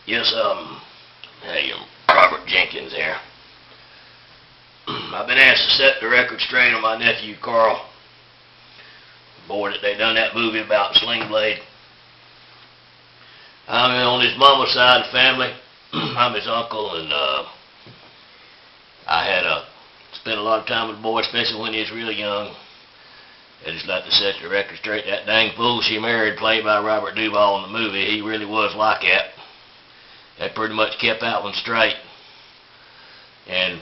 Yes, hey, Robert Jenkins there. I've been asked to set the record straight on my nephew Carl. Boy, that they done that movie about Slingblade. I'm on his mama's side of the family. I'm his uncle, and I had spent a lot of time with the boy, especially when he was really young. I just like to set the record straight. That dang fool she married, played by Robert Duvall in the movie, he really was like that. That pretty much kept that one straight. And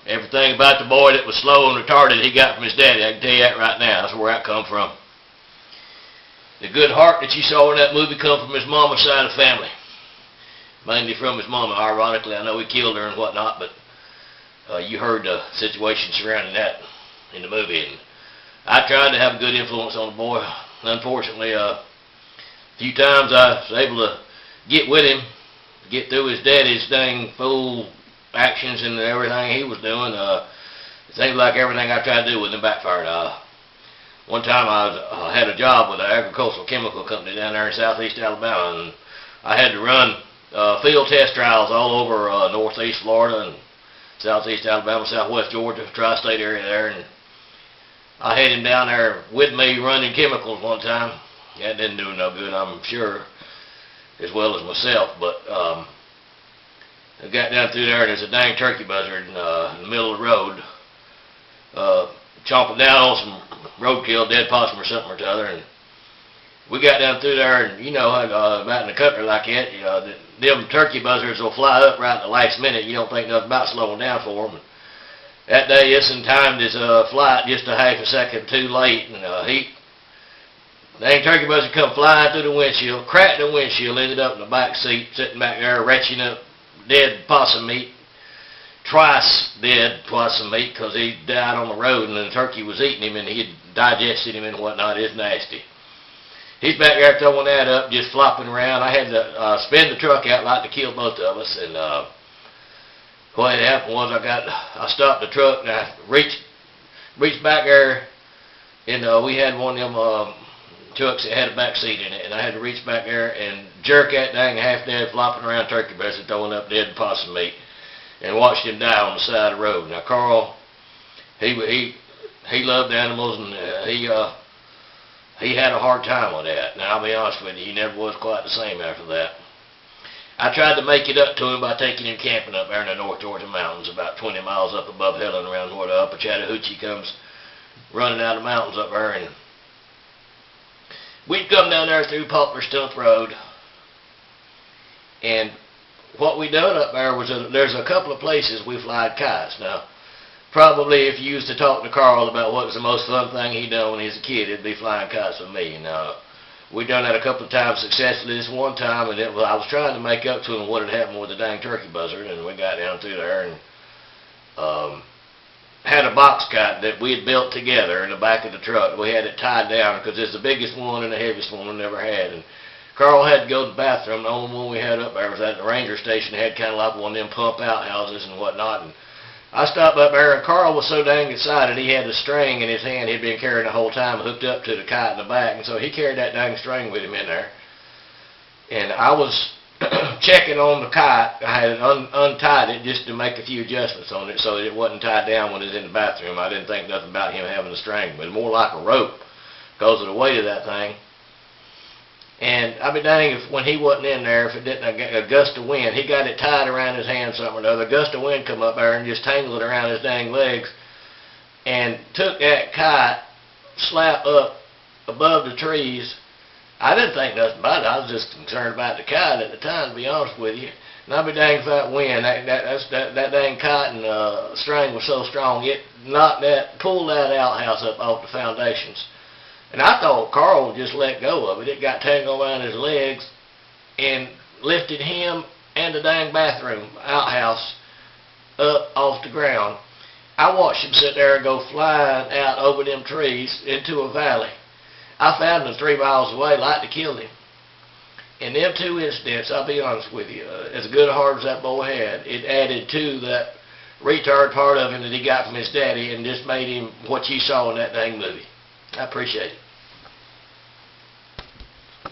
everything about the boy that was slow and retarded he got from his daddy, I can tell you that right now. That's where that come from. The good heart that you saw in that movie come from his mama's side of the family. Mainly from his mama, ironically. I know he killed her and whatnot, but you heard the situation surrounding that in the movie. And I tried to have a good influence on the boy. Unfortunately, a few times I was able to get with him, get through his daddy's dang fool actions and everything he was doing. It seems like everything I tried to do with him backfired. One time I had a job with an agricultural chemical company down there in southeast Alabama, and I had to run field test trials all over northeast Florida and southeast Alabama, southwest Georgia, tri-state area there, and I had him down there with me running chemicals one time. That didn't do no good, I'm sure, as well as myself, but I got down through there and there's a dang turkey buzzard in the middle of the road, chomping down on some roadkill, dead possum or something or t'other, and we got down through there, and you know, about in the country like that, them turkey buzzards will fly up right at the last minute. You don't think nothing about slowing down for them. That day, Essen timed his flight just a half a second too late, and the dang turkey buzzard come flying through the windshield, cracked the windshield, ended up in the back seat, sitting back there, retching up dead possum meat, twice dead possum meat, because he died on the road, and the turkey was eating him, and he had digested him and whatnot. It's nasty. He's back there throwing that up, just flopping around. I had to spin the truck out like to kill both of us, and what had happened was I stopped the truck, and I reached back there, and we had one of them trucks that had a back seat in it, and I had to reach back there and jerk that dang half-dead flopping around turkey buzzard, throwing up dead possum meat, and watched him die on the side of the road. Now Carl, he loved animals, and he had a hard time with that. Now I'll be honest with you, he never was quite the same after that. I tried to make it up to him by taking him camping up there in the North Georgia mountains, about 20 miles up above Helen, around where the upper Chattahoochee comes running out of the mountains up there, and we'd come down there through Poplar Stump Road, and what we done up there was there's a couple of places we flied kites. Now, probably if you used to talk to Carl about what was the most fun thing he done when he was a kid, it'd be flying kites with me. Now, we done that a couple of times successfully. This one time, and I was trying to make up to him what had happened with the dang turkey buzzard, and we got down through there and had a box kite that we had built together in the back of the truck. We had it tied down because it's the biggest one and the heaviest one we never had. And Carl had to go to the bathroom. The only one we had up there was at the ranger station. It had kind of like one of them pump out houses and whatnot. And I stopped up there, and Carl was so dang excited he had a string in his hand he'd been carrying the whole time hooked up to the kite in the back, and so he carried that dang string with him in there. And I was checking on the kite. I had untied it just to make a few adjustments on it so that it wasn't tied down when it was in the bathroom. I didn't think nothing about him having a string, but more like a rope because of the weight of that thing. And I'd be dang if when he wasn't in there, if it didn't a gust of wind, he got it tied around his hand something or another. A gust of wind come up there and just tangled it around his dang legs and took that kite slap up above the trees. I didn't think nothing about it. I was just concerned about the kite at the time, to be honest with you. And I'd be dang if that wind, that dang kite and string was so strong, it pulled that outhouse up off the foundations. And I thought Carl would just let go of it. It got tangled around his legs and lifted him and the dang bathroom outhouse up off the ground. I watched him sit there and go flying out over them trees into a valley. I found him 3 miles away, like to kill him. In them two incidents, I'll be honest with you, as good a heart as that boy had, it added to that retard part of him that he got from his daddy and just made him what you saw in that dang movie. I appreciate it.